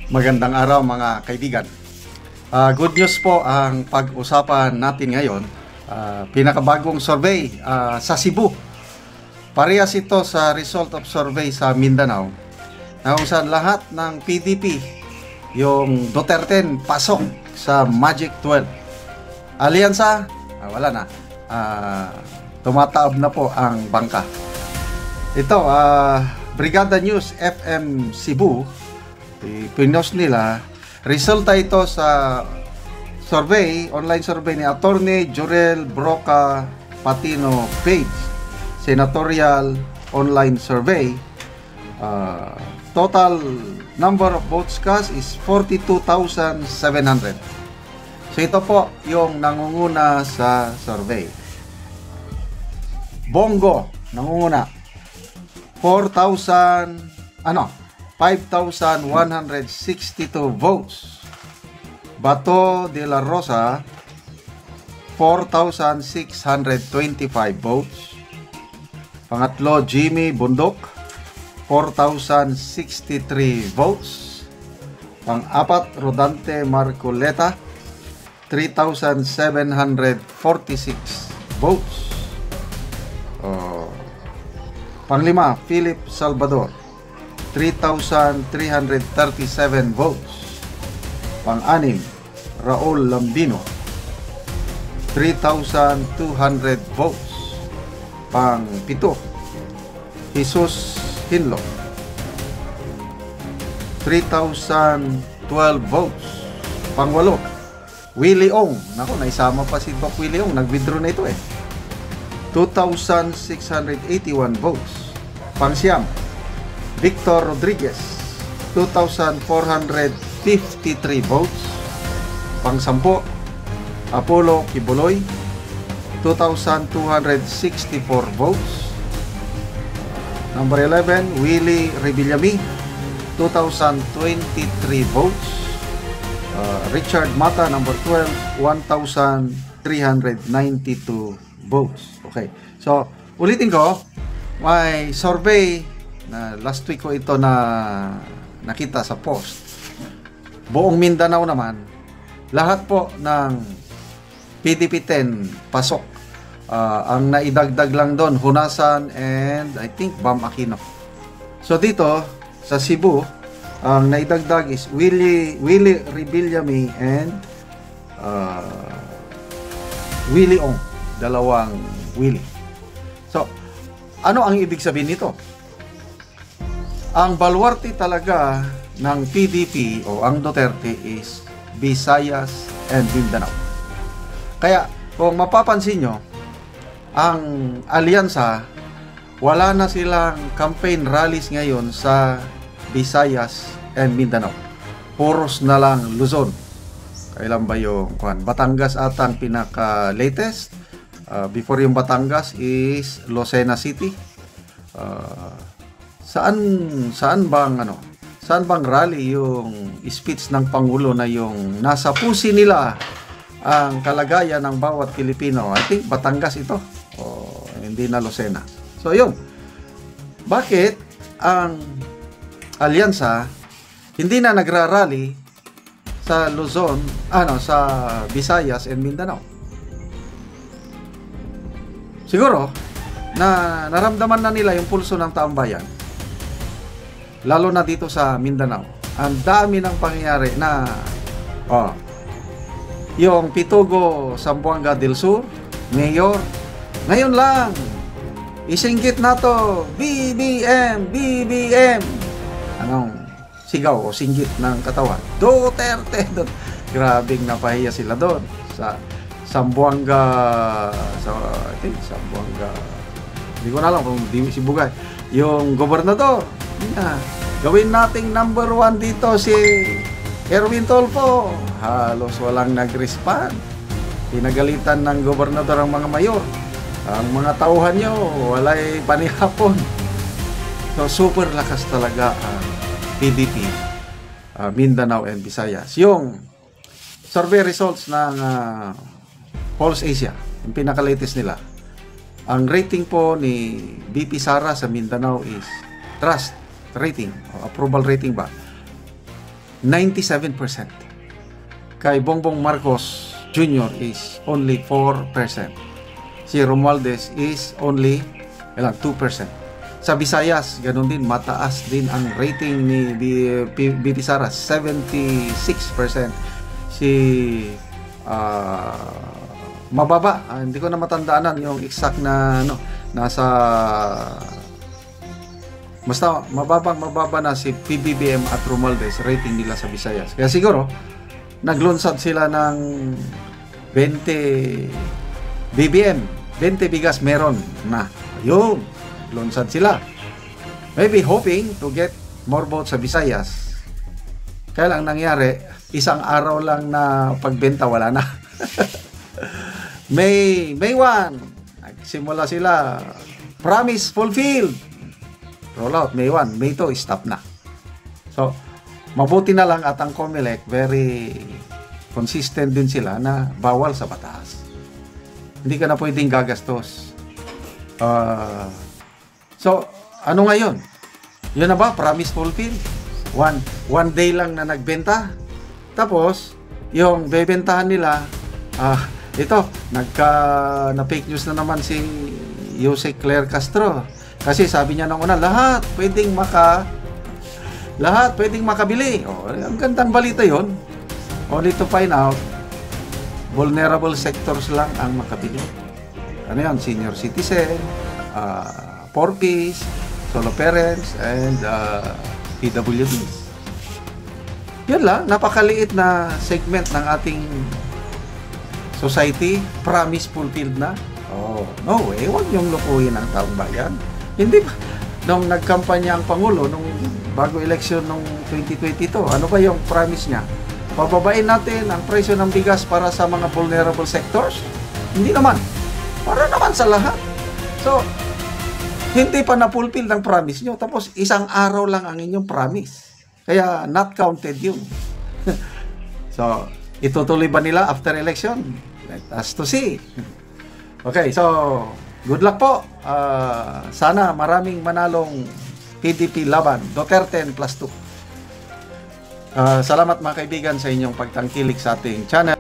Magandang araw mga kaibigan. Good news po ang pag-usapan natin ngayon. Pinakabagong survey sa Cebu. Parehas ito sa result of survey sa Mindanao, na kung saan lahat ng PDP, yung Duterte, pasok sa Magic 12. Alyansa, wala na. Tumataob na po ang bangka. Ito, Brigada News FM Cebu, pinost nila, resulta ito sa survey, online survey ni Attorney Jorel Broca Patino Page, senatorial online survey. Total number of votes cast is 42,700. So ito po yung nangunguna sa survey. Bongo nangunguna 5,162 votes. Bato de la Rosa 4,625 votes. Pangatlo, Jimmy Bundok 4,063 votes. Pang-apat, Rodante Marcoleta 3,746 votes. Panglima, Philip Salvador 3,337 votes. Pang-anim, Raul Lambino 3,200 votes. Pang-pito, Jesus Hinlo 3,012 votes. Pang-walo, Willie Ong. Naku, naisama pa si Doc Willie Ong. Nag-withdraw na ito 2,681 votes. Pang-siyam, Victor Rodriguez 2,453 votes. Pang-sampo, Apollo Kibuloy 2,264 votes. Number 11, Willie Rebillami 2,023 votes. Richard Mata, number 12, 1,392 votes. Okay. So, ulitin ko, may survey na last week ko ito na nakita sa post. Buong Mindanao naman, lahat po ng PDP 10 pasok. Ang naidagdag lang doon, Hunasan and I think Bam Aquino. So dito sa Cebu, ang naidagdag is Willie Rebillami and Willie Ong. Dalawang Willie. So, ano ang ibig sabihin nito? Ang baluarte talaga ng PDP o ang Duterte is Visayas and Mindanao. Kaya, kung mapapansin nyo, ang alyansa, wala na silang campaign rallies ngayon sa Visayas and Mindanao. Puros na lang Luzon. Kailan ba yung Batangas atang pinaka-latest? Before yung Batangas is Lucena City. Saan bang rally yung speech ng Pangulo na yung nasa pusi nila ang kalagayan ng bawat Pilipino? I think Batangas ito. Hindi na Lucena. So yun. Bakit ang alyansa hindi na nagrarally sa Luzon, sa Visayas and Mindanao? Siguro na naramdaman na nila yung pulso ng taong bayan. Lalo na dito sa Mindanao. Ang dami ng pangyayari na yung Pitugo Zamboanga del Sur, Mayor, ngayon lang isinggit na to, BBM, BBM. Anong sigaw o singgit ng katawan? Duterte. Grabing napahiya sila doon sa Zamboanga, I think Zamboanga, hindi ko na alam kung di si Bugay, yung gobernador. Gawin nating number 1 dito si Erwin Tolpo. Halos walang nag-respond. Pinagalitan ng gobernador ang mga mayor. Ang mga tauhan nyo, walay panihapon. So, super lakas talaga ang PDP, Mindanao and Visayas. Yung survey results ng Pulse Asia, yung pinaka-latest nila, ang rating po ni BP Sara sa Mindanao is trust rating, approval rating ba, 97%. Kay Bongbong Marcos Jr. is only 4%. Si Romualdez is only 2%. Sa Visayas, ganun din, mataas din ang rating ni BP Sara, 76%. Si mababa, hindi ko na matandaanan yung exact na nasa basta mababa na si PBBM at Romualdez rating nila sa Visayas. Kaya siguro naglunsad sila ng 20 BBM, 20 bigas meron na. Ayun, lunsad sila. Maybe hoping to get more votes sa Visayas. Kaya lang nangyari, isang araw lang na pagbenta, wala na. May 1, nagsimula sila, promise fulfilled. Roll out, May 1, May 2, stop na. So, mabuti na lang at ang COMELEC, very consistent din sila na bawal sa batas. Hindi ka na pwedeng gagastos. So, ano ngayon? Yun na ba? Promise fulfilled? One day lang na nagbenta. Tapos, yung bebentahan nila, ito, na fake news na naman si Jose Claire Castro. Kasi sabi niya nung una, lahat pwedeng makabili. Ang gandang balita yon. Only to find out, vulnerable sectors lang ang makabili. Ano yan? Senior citizen, poor kids, solo parents, and PWDs. Yun lang, napakaliit na segment ng ating society, promise fulfilled na. No way, huwag niyong lukuhin ang taong bayan. Hindi ba? Nung nagkampanya ang Pangulo, nung bago eleksyon nung 2022, ano ba yung promise niya? Pababain natin ang presyo ng bigas para sa mga vulnerable sectors? Hindi naman. Para naman sa lahat. So, hindi pa na-fulfill ng promise nyo. Tapos, isang araw lang ang inyong promise. Kaya, not counted yun. So, itutuloy ba nila after election? Let us to see. Okay, so, good luck po. Sana maraming manalong PDP laban. Duterte +2. Salamat mga kaibigan sa inyong pagtangkilik sa ating channel.